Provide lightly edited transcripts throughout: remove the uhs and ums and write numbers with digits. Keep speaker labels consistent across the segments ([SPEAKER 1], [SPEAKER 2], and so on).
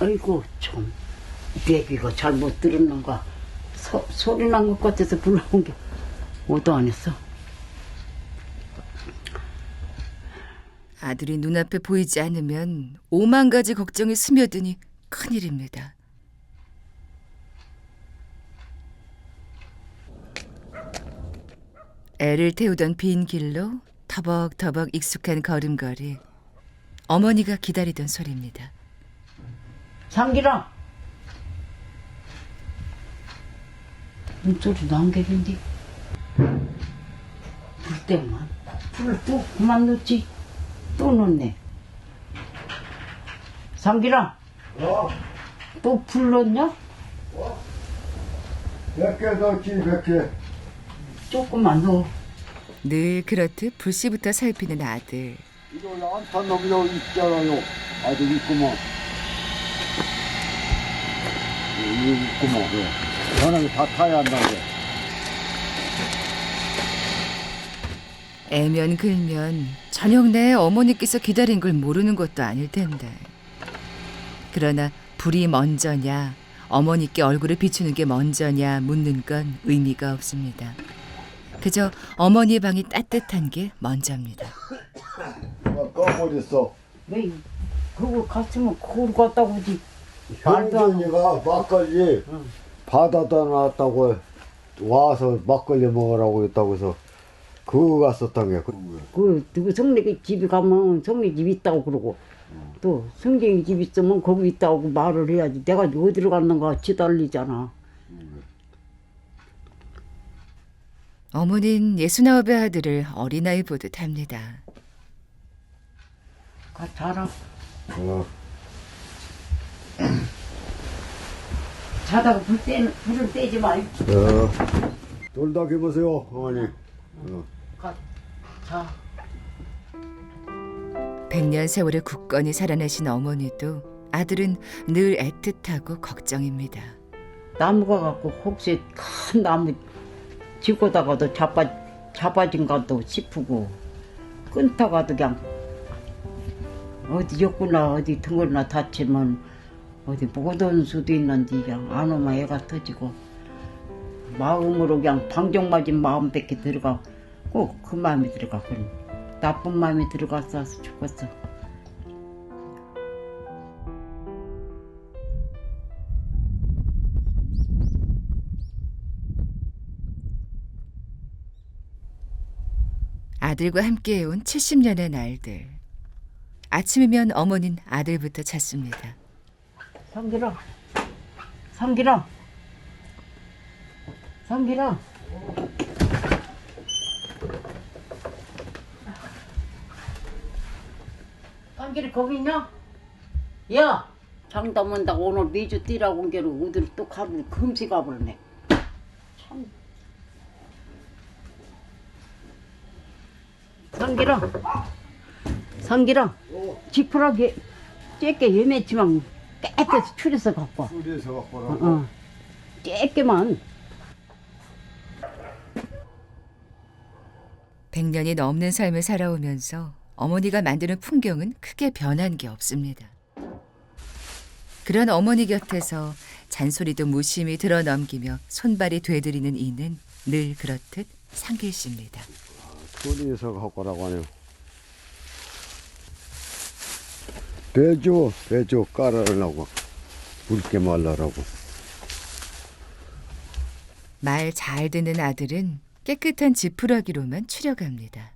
[SPEAKER 1] 아이고 참 배기가 잘못 들었는가. 소리 난 것 같아서 불러온 게 오도 안 했어.
[SPEAKER 2] 아들이 눈앞에 보이지 않으면 오만 가지 걱정이 스며드니 큰일입니다. 애를 태우던 빈 길로 터벅터벅 익숙한 걸음걸이. 어머니가 기다리던 소리입니다.
[SPEAKER 1] 상기라. 문소리도 안 개긴데. 불 때만. 불을 또 그만 넣지. 또 넣네. 상기라. 또 불 넣냐?
[SPEAKER 3] 100개 넣지, 100개.
[SPEAKER 1] 조금만 넣어.
[SPEAKER 2] 늘 그렇듯 불씨부터 살피는 아들.
[SPEAKER 3] 이거 안탄 놈이 여기 있잖아요. 아직 있구먼. 여기 있구먼. 저는 다 타야 한다는데.
[SPEAKER 2] 애면 글면 저녁 내에 어머니께서 기다린 걸 모르는 것도 아닐 텐데. 그러나 불이 먼저냐 어머니께 얼굴을 비추는 게 먼저냐 묻는 건 의미가 없습니다. 그저 어머니 방이 따뜻한 게 먼저입니다.
[SPEAKER 3] 꺼버렸어.
[SPEAKER 1] 왜 그거 갔으면 그걸 갖다 오지. 말도 안 하고.
[SPEAKER 3] 형준이가 막걸리 바다다 놨다고 와서 막걸리 먹으라고 했다고 해서 그거 갔었던 게.
[SPEAKER 1] 그 누구 성례 집에 가면 성례 집 있다고 그러고 또 성경이 집 있으면 거기 있다고 말을 해야지. 내가 어디로 갔는가 지달리잖아.
[SPEAKER 2] 어머니는 69의 아들을 어린아이 보듯 합니다.
[SPEAKER 1] 가 자라. 자다가 불을 떼지 말.
[SPEAKER 3] 놀다 해보세요, 어머니.
[SPEAKER 1] 가 자.
[SPEAKER 2] 100년 세월을 굳건히 살아내신 어머니도 아들은 늘 애틋하고 걱정입니다.
[SPEAKER 1] 나무가 갖고 혹시 큰 나무 지고다가도 자빠진가도 싶고 끊다가도 그냥 어디 욕구나 어디 등거나 다치면 어디 못 올 수도 있는데 그냥 안 오면 애가 터지고 마음으로 그냥 방정 맞은 마음밖에 들어가 꼭 그 마음이 들어가. 그럼 나쁜 마음이 들어가서 죽었어.
[SPEAKER 2] 아들과 함께해온 70년의 날들. 아침이면 어머니는 아들부터 찾습니다.
[SPEAKER 1] 성기라, 성기라, 성기라. 성기라 거기 있냐? 야, 장담 온다고 오늘 매주 뛰라고 온 게로 어디로 또 가버리 금세 가버리네. 참. 성기라, 성기라. 지푸라기 짧게 예매치만 깨끗이 추려서 갖고 와.
[SPEAKER 3] 술에서 갖고 오라고.
[SPEAKER 1] 짧게만.
[SPEAKER 2] 100년이 넘는 삶을 살아오면서 어머니가 만드는 풍경은 크게 변한 게 없습니다. 그런 어머니 곁에서 잔소리도 무심히 들어넘기며 손발이 되드리는 이는 늘 그렇듯 상길 씨입니다.
[SPEAKER 3] 술에서 갖고 오라고 하네요. 배주 깔아라고. 붉게 말라라고.
[SPEAKER 2] 말 잘 듣는 아들은 깨끗한 지푸라기로만 추려갑니다.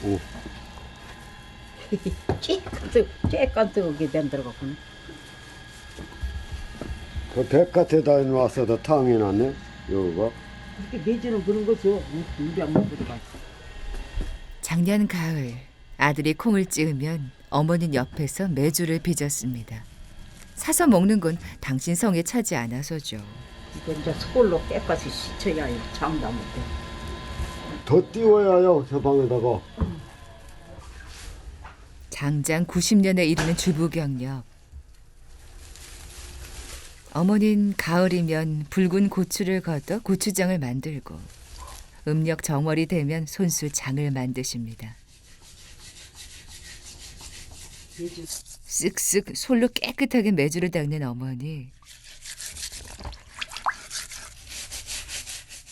[SPEAKER 3] 오.
[SPEAKER 1] 쬐깐뜨겁게 만들어갖고는.
[SPEAKER 3] 그 백화태다 놨어도 탕이 났네. 여기가.
[SPEAKER 1] 이렇게 매주는 그런 거죠. 우리 안 먹고 들어가.
[SPEAKER 2] 작년 가을 아들이 콩을 찌으면 어머니는 옆에서 메주를 빚었습니다. 사서 먹는 건 당신 성에 차지 않아서죠.
[SPEAKER 1] 이거 이제 스골로 깨끗이 씻어야 해요. 장담 못해.
[SPEAKER 3] 더 띄워야요, 저 방에다가.
[SPEAKER 2] 장장 90년에 이르는 주부 경력. 어머니는 가을이면 붉은 고추를 걷어 고추장을 만들고 음력 정월이 되면 손수 장을 만드십니다. 쓱쓱 솔로 깨끗하게 메주를 닦는 어머니.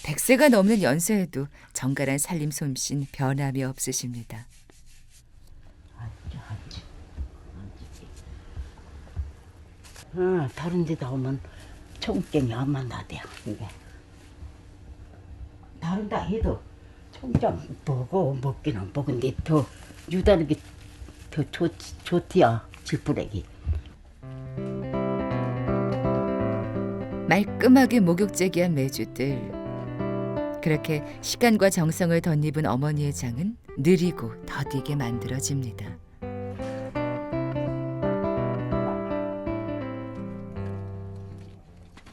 [SPEAKER 2] 100세가 넘는 연세에도 정갈한 살림 솜씨는 변함이 없으십니다.
[SPEAKER 1] 다른 데다 오면 청장이 안 만나대요. 이게 다른 데 해도 청장 먹기는 먹은데 더 유다르게 더 좋디야 질푸레기.
[SPEAKER 2] 말끔하게 목욕제기한 메주들. 그렇게 시간과 정성을 덧입은 어머니의 장은 느리고 더디게 만들어집니다.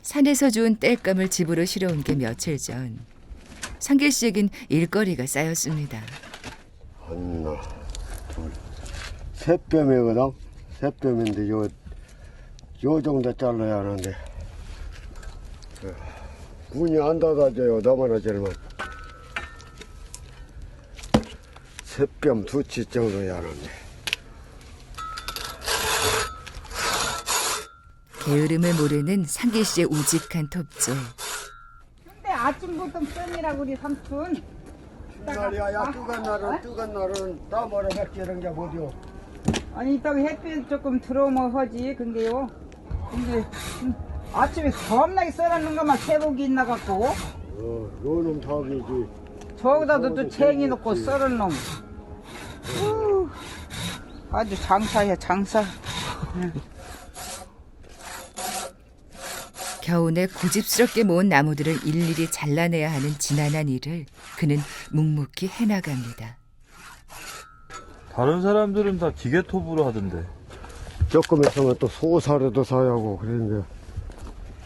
[SPEAKER 2] 산에서 주운 땔감을 집으로 실어온 게 며칠 전. 상길 씨에겐 일거리가 쌓였습니다.
[SPEAKER 3] 하나, 둘, 세 뼘이거든. 세 뼘인데 요 정도 잘라야 하는데 문이 안 닫아져요. 나만 하지만 세 뼘 두치 정도 해야 하는데.
[SPEAKER 2] 게으름을 모르는 상길 씨의 우직한 톱질.
[SPEAKER 4] 근데 아침부터 뜸이라고 우리 삼촌.
[SPEAKER 3] 날이야 뜨간 날은 땀으로 맥지는 게 뭐디요.
[SPEAKER 4] 아니 이따가 햇빛 조금 들어오면 하지 근데요. 근데 아침에 겁나게 썰어놓은 것만 세복이 있나 갖고
[SPEAKER 3] 요놈 닭이지.
[SPEAKER 4] 저기다도 또 쟁이 넣고 썰은 놈. 아주 장사야 장사.
[SPEAKER 2] 겨우내 고집스럽게 모은 나무들을 일일이 잘라내야 하는 지난한 일을 그는 묵묵히 해나갑니다.
[SPEAKER 5] 다른 사람들은 다 기계톱으로 하던데.
[SPEAKER 3] 조금 있으면 또 소사료도 사야 하고 그런 게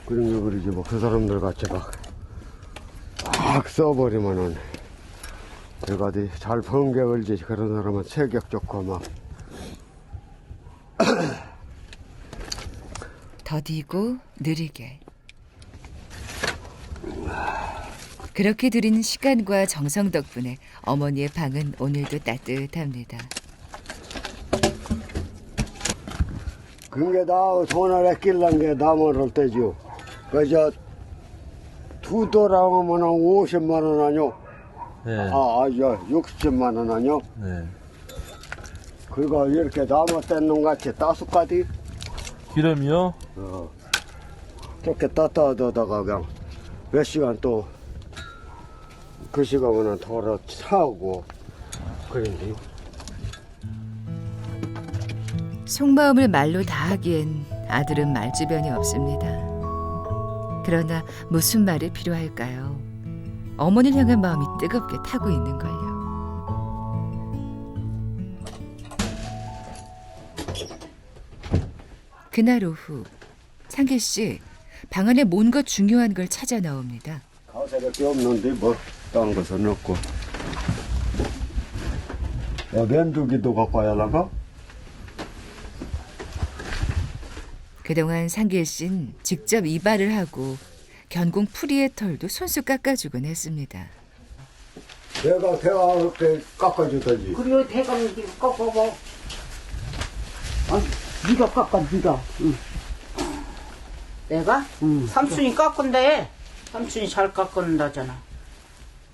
[SPEAKER 3] 그러지 뭐 그 사람들 같이 막 써버리면은 내가 잘 번개 걸지. 그런 사람은 체격 좋고 막
[SPEAKER 2] 더디고 느리게. 그렇게 들이는 시간과 정성 덕분에 어머니의 방은 오늘도 따뜻합니다.
[SPEAKER 3] 그게 다 돈을 아끼려는 게 나무를 때죠. 그저 두 도랑하면 50만 원 아니요?
[SPEAKER 5] 네.
[SPEAKER 3] 60만 원 아니요?
[SPEAKER 5] 네.
[SPEAKER 3] 그리고 이렇게 나무 떼는 같이 따수까지
[SPEAKER 5] 기름이요?
[SPEAKER 3] 저렇게 따따하다가 그냥 몇 시간 또 그 시간은 덜어 차고 그런데
[SPEAKER 2] 속마음을 말로 다 하기엔 아들은 말주변이 없습니다. 그러나 무슨 말이 필요할까요? 어머니를 향한 마음이 뜨겁게 타고 있는걸요. 그날 오후 상길 씨 방 안에 뭔가 중요한 걸 찾아 나옵니다.
[SPEAKER 3] 가사밖에 없는데 뭐 딴 것은 없고. 면두기도 갖고 와야 하나?
[SPEAKER 2] 그동안 상길 씨는 직접 이발을 하고 견공 풀이의 털도 손수 깎아주곤 했습니다.
[SPEAKER 3] 내가 그렇게 깎아주더지.
[SPEAKER 1] 그리고 대감이 깎아봐. 네가 깎아 네가. 응.
[SPEAKER 4] 내가? 삼촌이 깎은데 삼촌이 잘 깎는다잖아.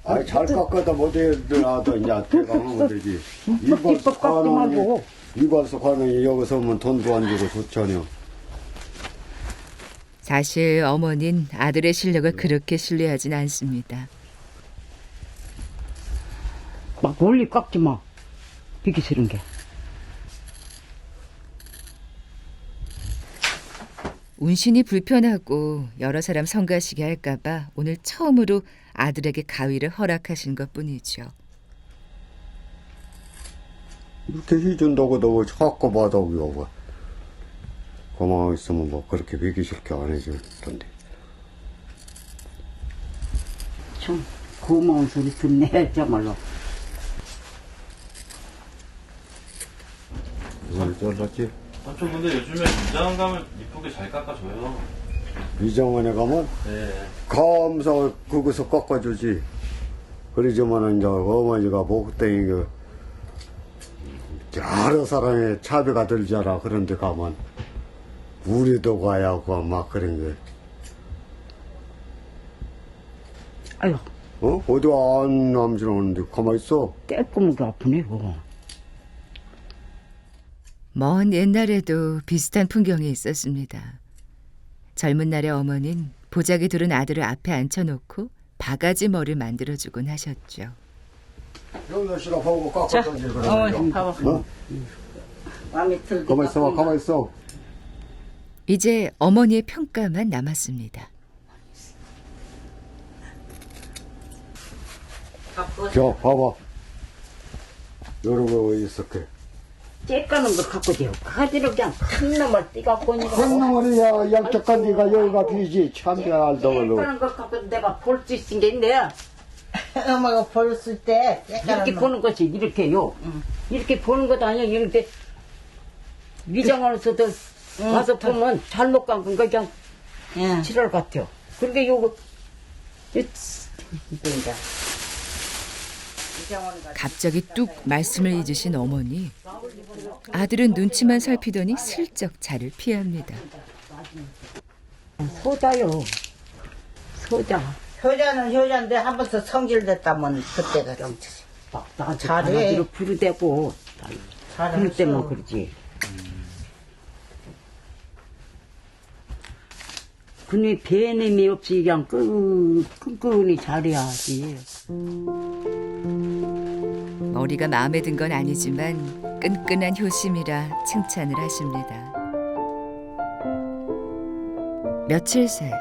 [SPEAKER 3] 아니 잘 깎아도 못해들 하도 이제 대강 하면 되지.
[SPEAKER 1] 뻑뻑 깎지 말고.
[SPEAKER 3] 이발소 가는 여기서 오면 돈도 안 주고 좋잖아요.
[SPEAKER 2] 사실 어머니는 아들의 실력을 그렇게 신뢰하진 않습니다.
[SPEAKER 1] 막 멀리 깎지 마. 비기 싫은 게.
[SPEAKER 2] 운신이 불편하고 여러 사람 성가시게 할까봐 오늘 처음으로 아들에게 가위를 허락하신 것뿐이죠.
[SPEAKER 3] 이렇게 해준다고 너 자꾸 받아오고 뭐. 고마워 있으면 뭐 그렇게 비기 싫게 안 해주던데.
[SPEAKER 1] 참 고마운 소리 듣네 정말로.
[SPEAKER 3] 그걸 잘랐지?
[SPEAKER 5] 삼촌 근데 요즘에 미장 가면 이쁘게 잘 깎아줘요.
[SPEAKER 3] 이정원에 가면
[SPEAKER 5] 네.
[SPEAKER 3] 감사 거기서 깎아주지. 그러지만은 이제 어머니가 목땡이가 여러 사람의 차비가 들잖아. 그런 데 가면 우리도 가야 하고 막 그런 게.
[SPEAKER 1] 아유,
[SPEAKER 3] 어디 안 남지는데 가만히 있어.
[SPEAKER 1] 떼꾸무게 아프네, 그거.
[SPEAKER 2] 먼 옛날에도 비슷한 풍경이 있었습니다. 젊은 날의 어머니는 보자기 들은 아들을 앞에 앉혀놓고 바가지 머리를 만들어주곤 하셨죠.
[SPEAKER 3] 영자 씨가 보고 깎았던지 그러면.
[SPEAKER 1] 봐봐.
[SPEAKER 3] 어?
[SPEAKER 1] 마음에 들게.
[SPEAKER 3] 가만히 있어 봐, 가만히 있어.
[SPEAKER 2] 이제 어머니의 평가만 남았습니다.
[SPEAKER 3] 저 봐봐. 여러 거 있었게.
[SPEAKER 1] 째까는 거 갖고 돼요. 가지를 그냥 큰 놈을 띠갖고 오니까.
[SPEAKER 3] 콩나물이야 양쪽간 데가 여기가 비지 참게 알더라도.
[SPEAKER 1] 째까는 거 갖고 내가 볼 수 있은 게 있네.
[SPEAKER 4] 엄마가 버렸을 때
[SPEAKER 1] 이렇게 보는 것이 이렇게요. 이렇게 보는 것도 아니야. 이렇게 위장하면서도 와서 보면 잘못 감은 거 그냥
[SPEAKER 4] 예.
[SPEAKER 1] 지랄 같아요. 그런데 요거 이거인가.
[SPEAKER 2] 갑자기 뚝 말씀을 잊으신 어머니. 아들은 눈치만 살피더니 슬쩍 자를 피합니다.
[SPEAKER 1] 소자요. 소자.
[SPEAKER 4] 효자는 효자인데 한 번 더 성질됐다면 그때가 좀
[SPEAKER 1] 나한테
[SPEAKER 4] 잘해.
[SPEAKER 1] 바가지로 부르대고 그럴 때만 그러지. 근데 배냄이 없이 그냥 끈끈히 잘해야지.
[SPEAKER 2] 머리가 마음에 든 건 아니지만 끈끈한 효심이라 칭찬을 하십니다. 며칠 새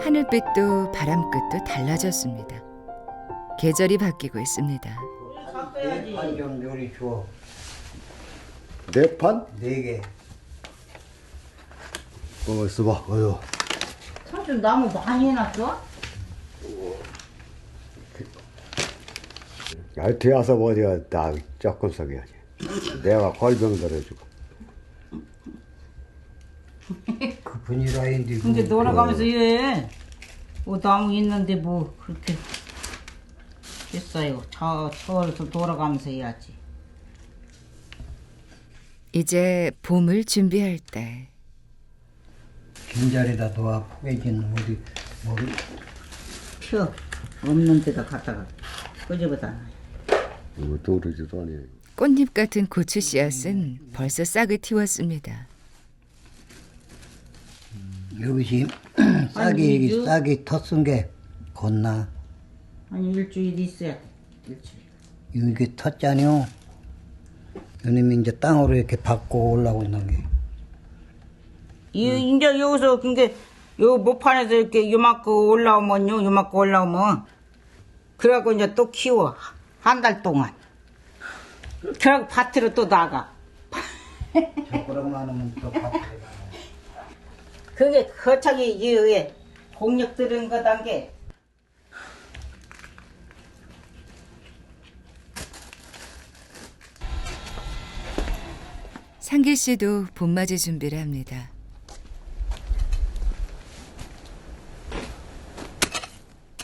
[SPEAKER 2] 하늘빛도 바람끝도 달라졌습니다. 계절이 바뀌고 있습니다.
[SPEAKER 6] 네판 좀 요리 줘.
[SPEAKER 3] 네 판?
[SPEAKER 6] 4개.
[SPEAKER 3] 있어봐. 어휴.
[SPEAKER 4] 사실 나무 많이 해놨어?
[SPEAKER 3] 뒤에 와서 어디가 나 조금 썩여야지. 내가 골병 들어주고.
[SPEAKER 6] 그 분이라인데.
[SPEAKER 4] 근데 놀아가면서 해. 뭐 나무 있는데 뭐 그렇게 했어요. 저에서 돌아가면서 해야지.
[SPEAKER 2] 이제 봄을 준비할 때
[SPEAKER 6] 빈자리다 놓아 포개진 어디 머리.
[SPEAKER 4] 펴. 없는 데다 갖다가 끄집어다 놔요.
[SPEAKER 3] 이거 도르지도 않네.
[SPEAKER 2] 꽃잎 같은 고추 씨앗은 벌써 싹을 틔웠습니다.
[SPEAKER 6] 여기지
[SPEAKER 4] 아니,
[SPEAKER 6] 싹이 텄은 게 건나.
[SPEAKER 4] 아니 일주일 있어야 돼. 일주일.
[SPEAKER 6] 이게 텄잖요. 이놈이 이제 땅으로 이렇게 받고 올라오고 있는 게.
[SPEAKER 4] 이제 여기서 그게 요 모판에서 이렇게 요만큼 올라오면요. 요만큼 올라오면 그래갖고 이제 또 키워. 한 달 동안. 그래갖고 밭으로 또 나가.
[SPEAKER 6] 저거랑만 하면 또 받고.
[SPEAKER 4] 그게 거창이 이후에 공력 들은 거단 게.
[SPEAKER 2] 상길 씨도 봄맞이 준비를 합니다.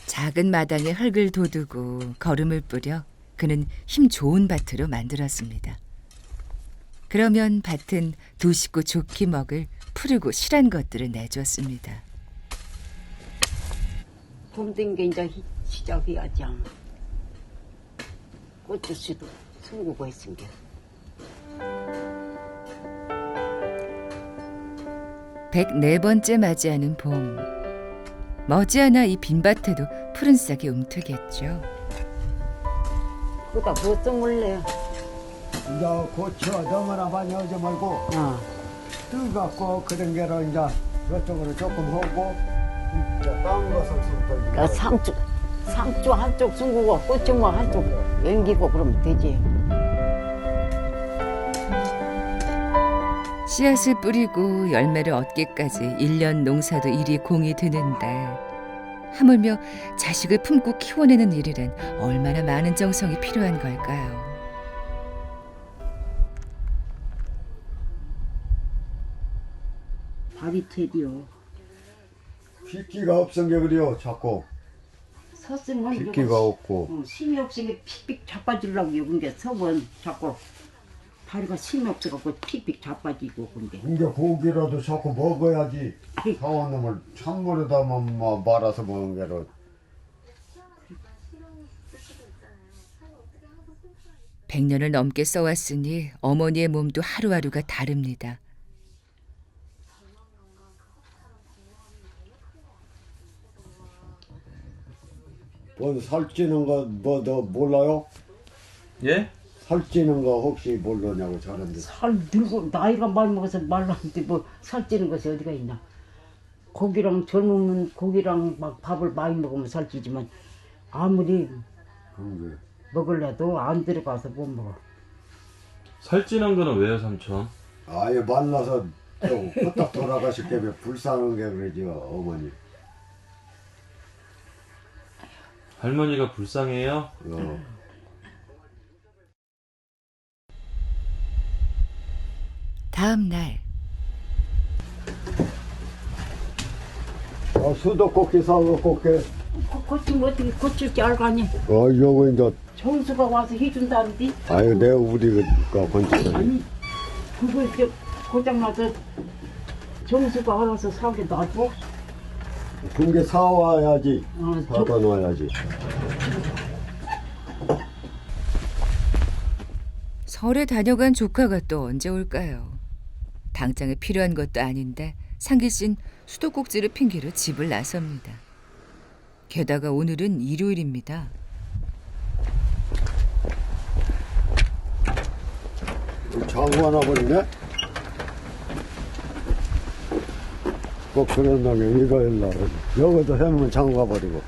[SPEAKER 2] 작은 마당에 흙을 돋우고 거름을 뿌려 그는 힘 좋은 밭으로 만들었습니다. 그러면 밭은 두 식구 좋게 먹을 푸르고 실한 것들을 내줬습니다.
[SPEAKER 1] 봄 된 게 이제 시작해야지. 꽃주씨도 숨고고 있은 게.
[SPEAKER 2] 104번째 맞이하는 봄. 머지않아 이 빈밭에도 푸른 싹이 움트겠죠.
[SPEAKER 1] 그다 뭐 써물래.
[SPEAKER 3] 이제 고쳐 너무나 많이 하지 말고 뜨겁고 그런 게로 이제 저쪽으로 조금 하고 이제 다른 것을
[SPEAKER 1] 그러니까 상주 한쪽 숨고 꽃이 뭐 한쪽 앵기고 그러면 되지.
[SPEAKER 2] 씨앗을 뿌리고 열매를 얻기까지 1년 농사도 일이 공이 드는데 하물며 자식을 품고 키워내는 일이란 얼마나 많은 정성이 필요한 걸까요?
[SPEAKER 1] 밥이 되디요.
[SPEAKER 3] 빗기가 없은 게 그래요 자꾸.
[SPEAKER 1] 섰으면
[SPEAKER 3] 빗기가 없고.
[SPEAKER 1] 힘이 없으니 픽픽 자빠지려고 여긴 게 서번 자꾸 다리가 힘이 없어갖고 픽픽 자빠지고 근데.
[SPEAKER 3] 이제 고기라도 자꾸 먹어야지. 사온 놈을 찬물에다만 말아서 먹은 게로.
[SPEAKER 2] 100년을 넘게 써왔으니 어머니의 몸도 하루하루가 다릅니다.
[SPEAKER 3] 뭐 살찌는 거 뭐 너 몰라요?
[SPEAKER 5] 예?
[SPEAKER 3] 살찌는 거 혹시 모르냐고 저런데.
[SPEAKER 1] 살 늙고 나이가 많이 먹어서 말랐는데 뭐 살찌는 것이 어디가 있나. 고기랑 젊으면 고기랑 막 밥을 많이 먹으면 살찌지만 아무리
[SPEAKER 3] 그게.
[SPEAKER 1] 먹을래도 안 들어가서 못 먹어.
[SPEAKER 5] 살찌는 거는 왜요, 삼촌?
[SPEAKER 3] 아예 말라서 후딱 돌아가실 게 불쌍한 게 그러죠 어머니.
[SPEAKER 5] 할머니가 불쌍해요?
[SPEAKER 2] 다음 날
[SPEAKER 3] 수도꼭지 사갖고
[SPEAKER 1] 고치면 어떻게 고칠 줄 알가니?
[SPEAKER 3] 요거 이제
[SPEAKER 1] 정수가 와서 해준다는데.
[SPEAKER 3] 아유 내가 우리가 건축.
[SPEAKER 1] 아니 그거 이제 고장나서 정수가 알아서 사게 놔줘.
[SPEAKER 3] 그게 사와야지. 사다 놔야지.
[SPEAKER 2] 설에 다녀간 조카가 또 언제 올까요? 당장에 필요한 것도 아닌데 상길 씨는 수도꼭지를 핑계로 집을 나섭니다. 게다가 오늘은 일요일입니다.
[SPEAKER 3] 장구 하나 버리네? 꼭 그런 놈이 이거 일라고. 여기도 해놓으면 장구 버리고.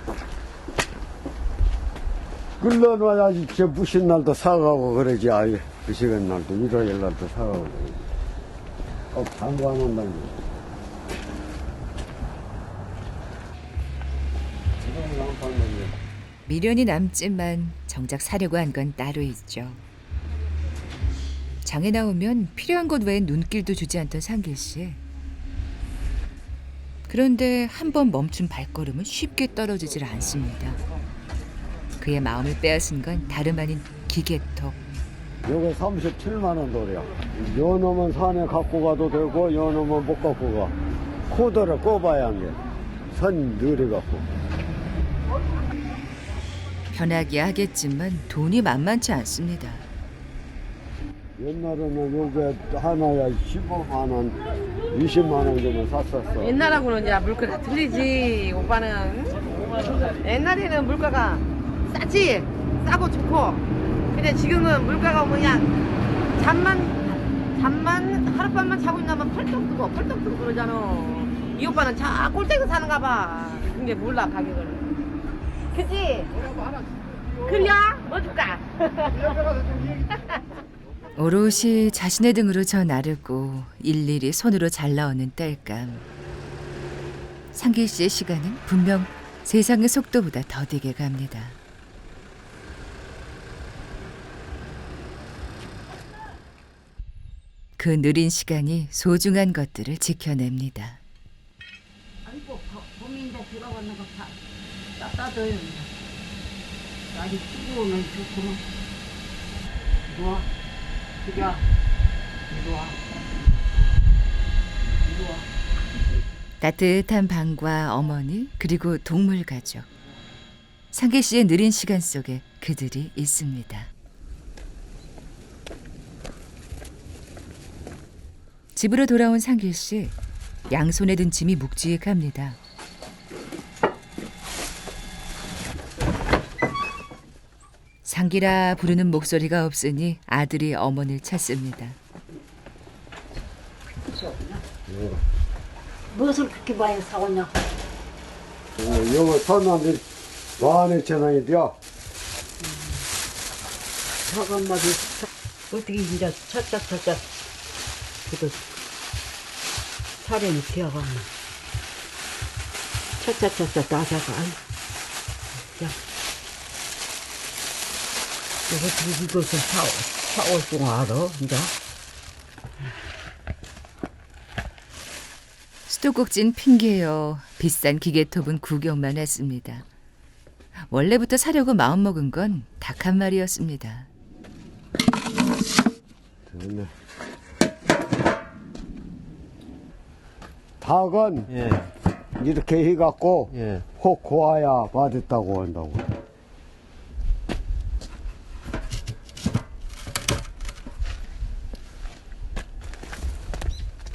[SPEAKER 3] 끌러놔야지. 저 무신 날도 사가고 그러지. 아예 그 시간 날도 일요일 날도 사가고. 꼭 장구 안 한다니.
[SPEAKER 2] 미련이 남지만 정작 사려고 한 건 따로 있죠. 장에 나오면 필요한 것 외엔 눈길도 주지 않던 상길 씨. 그런데 한 번 멈춘 발걸음은 쉽게 떨어지질 않습니다. 그의 마음을 빼앗은 건 다름 아닌 기계톱.
[SPEAKER 3] 요거 37만 원 돌이야. 요 놈은 산에 갖고 가도 되고 요 놈은 못 갖고 가. 코드를 꼽아야 한 게. 선 느려갖고.
[SPEAKER 2] 편하게 하겠지만 돈이 만만치 않습니다.
[SPEAKER 3] 옛날에는 요게 하나야 15만 원, 20만 원 주면 샀었어.
[SPEAKER 7] 옛날하고는 이제 물가가 틀리지. 오빠는 옛날에는 물가가 싸지, 싸고 좋고. 근데 지금은 물가가 그냥 잠만 하룻밤만 자고 있나면 펄떡 뜨고 그러잖아. 이 오빠는 자 꼴대고 사는가 봐. 근데 몰라 가격을. 그치? 그래? 뭐 줄까?
[SPEAKER 2] 오롯이 자신의 등으로 저 나르고 일일이 손으로 잘라오는 땔감. 상길 씨의 시간은 분명 세상의 속도보다 더디게 갑니다. 그 느린 시간이 소중한 것들을 지켜냅니다.
[SPEAKER 1] 아이고 봄인데 들어가는 거 따뜻해요. 날이 뜨거우면 좋구만. 이리와. 이리와. 이리와. 이리와.
[SPEAKER 2] 따뜻한 방과 어머니 그리고 동물 가족. 상길 씨의 느린 시간 속에 그들이 있습니다. 집으로 돌아온 상길 씨, 양손에 든 짐이 묵직합니다. 상길아 부르는 목소리가 없으니 아들이 어머니를 찾습니다.
[SPEAKER 1] 무엇을 그렇게 많이 사오냐?
[SPEAKER 3] 요거 샀는데 12,000원이 돼요.
[SPEAKER 1] 잠깐만 어떻게 이제 차짝차짝 그거 사람이 되어가면 차차차차 나사가 자 이것을 사올 줄 알아 이제.
[SPEAKER 2] 수도꼭지는 핑계요. 비싼 기계톱은 구경만 했습니다. 원래부터 사려고 마음먹은 건 닭 한 마리였습니다.
[SPEAKER 3] 됐네. 닭은
[SPEAKER 5] 예.
[SPEAKER 3] 이렇게 해갖고
[SPEAKER 5] 예.
[SPEAKER 3] 혹 고아야 맛있다고 한다고.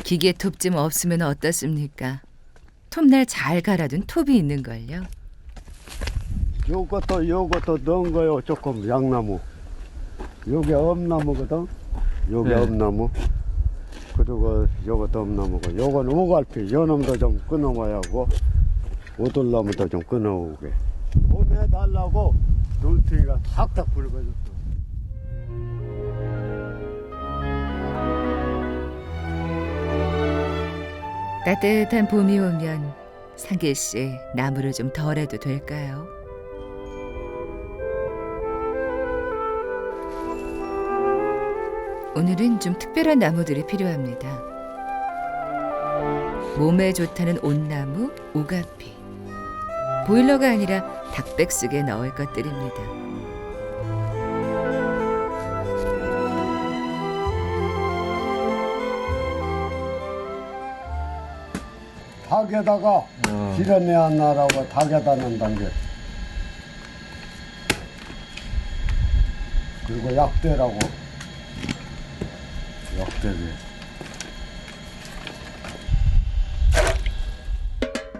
[SPEAKER 2] 기계 톱 좀 없으면 어떻습니까? 톱날 잘 갈아둔 톱이 있는걸요.
[SPEAKER 3] 요것도 넣은 거요. 조금 양나무. 요게 엄나무거든. 요게
[SPEAKER 5] 네.
[SPEAKER 3] 엄나무. 그리고 요것도 엄나무고. 요건 오갈피. 요놈도 좀 끊어봐야 하고. 오돌나무도 좀 끊어오게. 봄에 달라고 눈탱이가 탁탁 붉어졌어.
[SPEAKER 2] 따뜻한 봄이 오면 상길 씨 나무를 좀 덜해도 될까요? 오늘은 좀 특별한 나무들이 필요합니다. 몸에 좋다는 온나무, 오가피. 보일러가 아니라 닭백숙에 넣을 것들입니다.
[SPEAKER 3] 닭에다가 지려내 안 나라고 닭에다 넣는다는 게. 그리고 약대라고. 약대기.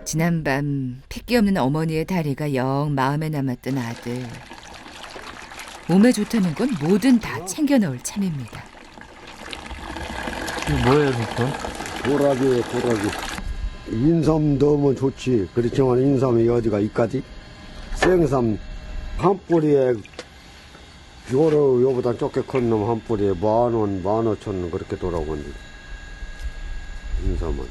[SPEAKER 2] 지난밤 핏기 없는 어머니의 다리가 영 마음에 남았던 아들. 몸에 좋다는 건 뭐든 다 챙겨 넣을 참입니다.
[SPEAKER 5] 이거 뭐예요, doktor?
[SPEAKER 3] 도라지에 도라지. 인삼 넣으면 좋지. 그렇지만 인삼이 어디가 이까지? 생삼 한 뿌리에 요보다 좁게 큰 놈 한 뿌리에 10,000원, 15,000원 그렇게 돌아오는데 인삼은.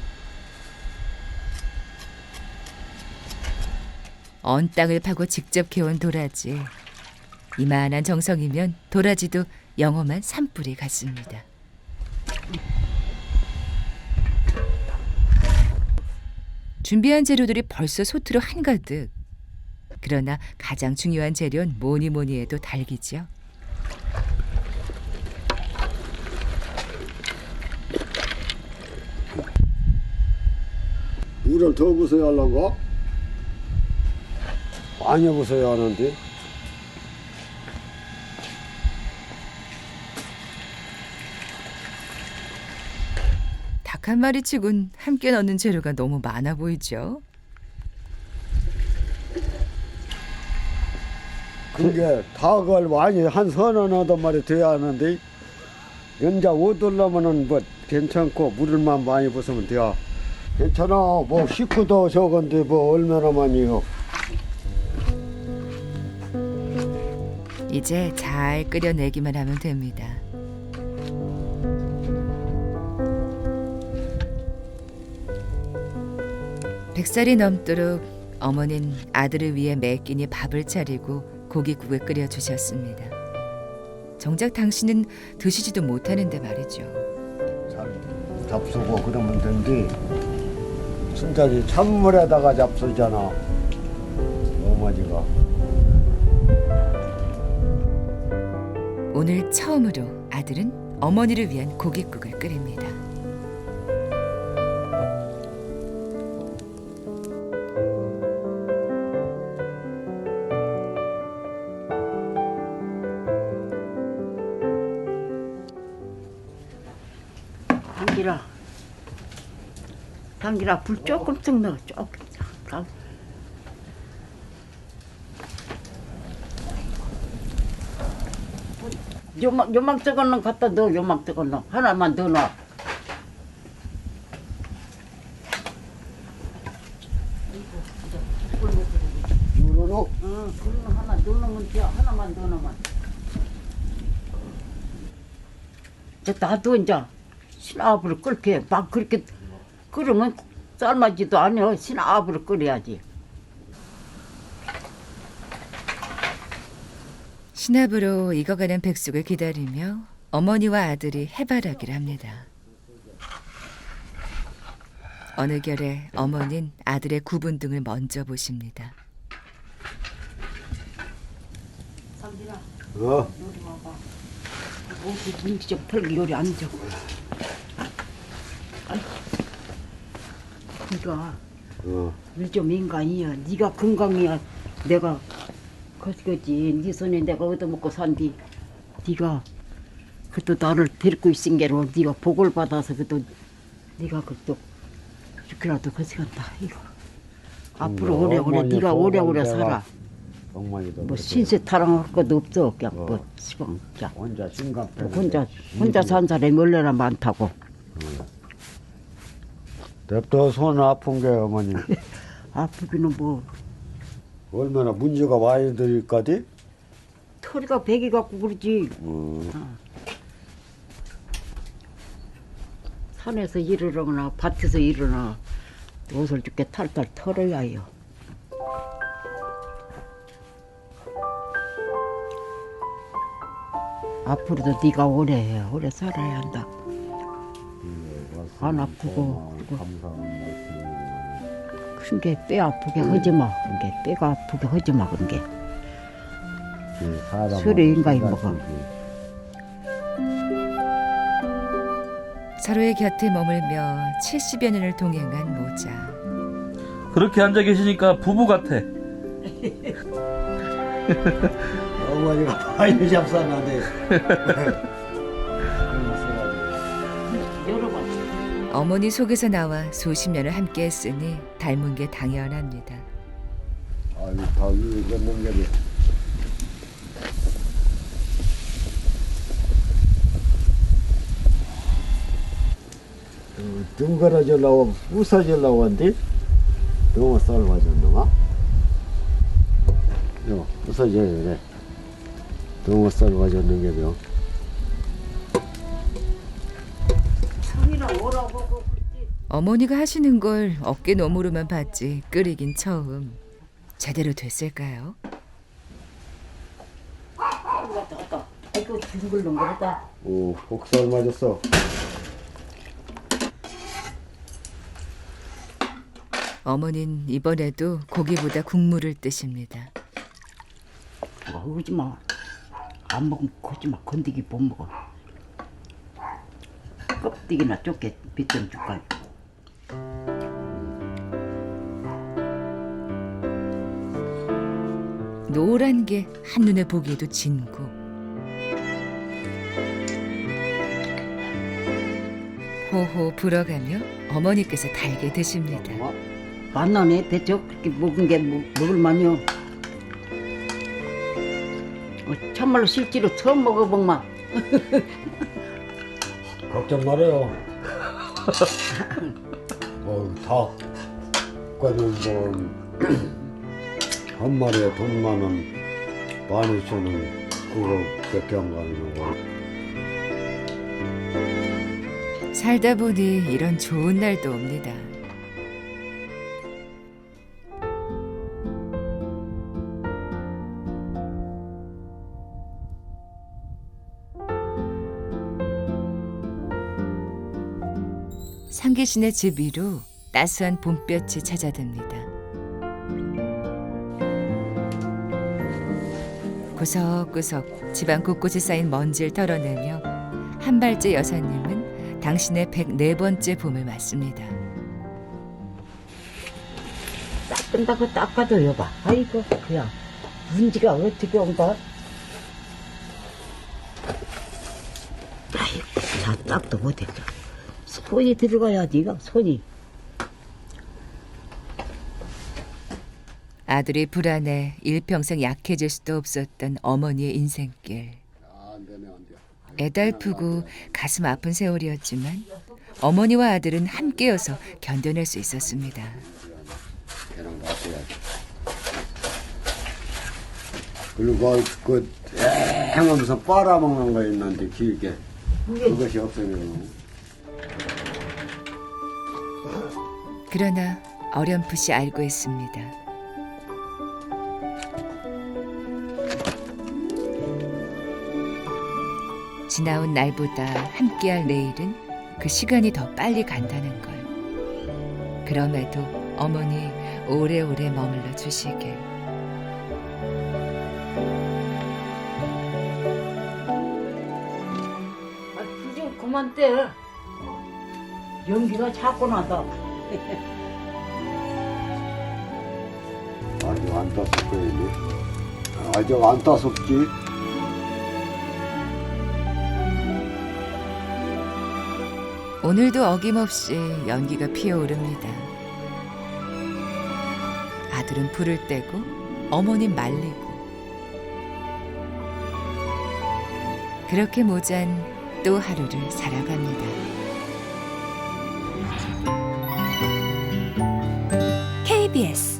[SPEAKER 2] 언 땅을 파고 직접 캐온 도라지. 이만한 정성이면 도라지도 영험한 산불이 같습니다. 준비한 재료들이 벌써 소투로 한가득. 그러나 가장 중요한 재료는 뭐니 해도 닭이죠.
[SPEAKER 3] 물을 더 부숴야 하려고? 많이 부숴야 하는데.
[SPEAKER 2] 닭 한 마리 치곤 함께 넣는 재료가 너무 많아 보이죠.
[SPEAKER 3] 그게 닭을 많이 한 3~4마리 돼야 하는데 연자 오돌려면은 뭐 괜찮고 물만 많이 부으면 돼야 괜찮아. 뭐 식구도 적은데 뭐 얼마나 많이요.
[SPEAKER 2] 이제 잘 끓여내기만 하면 됩니다. 백살이 넘도록 어머니는 아들을 위해 매 끼니 밥을 차리고 고깃국을 끓여주셨습니다. 정작 당신은 드시지도 못하는데 말이죠.
[SPEAKER 3] 잘 잡수고 그러면 된디. 순자리 찬물에다가 잡수잖아 어머니가.
[SPEAKER 2] 오늘 처음으로 아들은 어머니를 위한 고깃국을 끓입니다.
[SPEAKER 1] 당기라 불 조금씩 넣어. 조금. 요만 적어놓은 갖다 넣어. 요만 적어놓어. 하나만 더 넣어.
[SPEAKER 3] 유로노?
[SPEAKER 1] 응, 그러면 하나 더 넣으면 돼. 하나만 더 넣으면. 이제 나도 이제 신아불을 끓게 막 그렇게 끓으면 삶아지도 않아. 신아불을 끓여야지.
[SPEAKER 2] 신압으로 익어가는 백숙을 기다리며 어머니와 아들이 해바라기를 합니다. 어느 결에 어머니는 아들의 구분 등을 먼저 보십니다.
[SPEAKER 3] 어?
[SPEAKER 1] 어디 눈치 좀 털기 요리 안 줘. 네가 일좀 인간이야. 네가 건강이야. 내가 거지. 네 손에 내가 얻어먹고 산디. 네가 그또 나를 데리고 있은 게로 네가 복을 받아서 그또 네가 그또 이렇게라도 거시간다 이거. 앞으로 오래오래 네가 오래오래 살아. 뭐 신세 타령할 것도 없어. 그냥 뭐 시방 그냥
[SPEAKER 3] 혼자 심각.
[SPEAKER 1] 혼자 산 사람이 얼마나 많다고.
[SPEAKER 3] 냅둬 손 아픈 게 어머니.
[SPEAKER 1] 아프기는 뭐
[SPEAKER 3] 얼마나 문제가 많이 들까지?
[SPEAKER 1] 털이가 배기 갖고 그러지. 산에서 일하거나 밭에서 일하나 옷을 죽게 탈탈 털어야 해요. 앞으로도 네가 오래 살아야 한다. 안 아프고 큰 게 뼈 아프게 하지 마. 그게 뼈가 아프게 하지 마. 그런 게 술에 인간이 먹어.
[SPEAKER 2] 서로의 곁에 머물며 70여 년을 동행한 모자.
[SPEAKER 8] 그렇게 앉아 계시니까 부부 같아.
[SPEAKER 3] 어머니가 많이 잡쌌는데.
[SPEAKER 2] 어머니 속에서 나와 수십 년을 함께했으니 닮은 게 당연합니다.
[SPEAKER 3] 아유, 다 익었는 게지. 둥그러지려고 부서지려고 한데 너무 삶아졌는가? 요 부서져야 돼. 너무 삶아졌는 게요.
[SPEAKER 2] 어머니가 하시는 걸 어깨 너머로만 봤지 끓이긴 처음. 제대로 됐을까요?
[SPEAKER 1] 이거 둥글둥글하다.
[SPEAKER 3] 오, 꼭 삶아졌어.
[SPEAKER 2] 어머닌 이번에도 고기보다 국물을 뜨십니다.
[SPEAKER 1] 오지 마. 안 먹으면 오지 마. 건더기 못 먹어. 껍데기나 좁게 빗좀 줄까.
[SPEAKER 2] 노란 게 한눈에 보기에도 진고. 호호 불어가며 어머니께서 달게 드십니다.
[SPEAKER 1] 만나네 대체 그렇게 먹은 게 먹을만요. 참말로 실제로 처음 먹어본마.
[SPEAKER 3] 걱정 말아요. 닭 과는 한 마리에 돈 12,000원 그거밖에 안 가는 거.
[SPEAKER 2] 살다 보니 이런 좋은 날도 옵니다. 상계신의 집 위로 따스한 봄볕이 찾아듭니다. 구석구석 집안 곳곳에 쌓인 먼지를 털어내며 한발째 여사님은 당신의 104번째 봄을 맞습니다.
[SPEAKER 1] 닦은다고 닦아도 여봐. 아이고 그냥 문지가 어떻게 온다. 아이고 자 닦도 못했어. 손이 들어가야지 이거 손이.
[SPEAKER 2] 아들이 불안해 일평생 약해질 수도 없었던 어머니의 인생길. 애달프고 가슴 아픈 세월이었지만 어머니와 아들은 함께여서 견뎌낼 수 있었습니다.
[SPEAKER 3] 그리고 그 행하면서 빨아먹는 거 있는데 길게 그것이 없으면.
[SPEAKER 2] 그러나 어렴풋이 알고 있습니다. 지나온 날보다 함께할 내일은 그 시간이 더 빨리 간다는 걸. 그럼에도 어머니 오래오래 머물러 주시길.
[SPEAKER 7] 그만 떼.
[SPEAKER 1] 연기가 자꾸 난다.
[SPEAKER 3] 아직 안 땄을 거예요. 아직 안 땄었지.
[SPEAKER 2] 오늘도 어김없이 연기가 피어오릅니다. 아들은 불을 떼고 어머님 말리고 그렇게 모잔 또 하루를 살아갑니다. KBS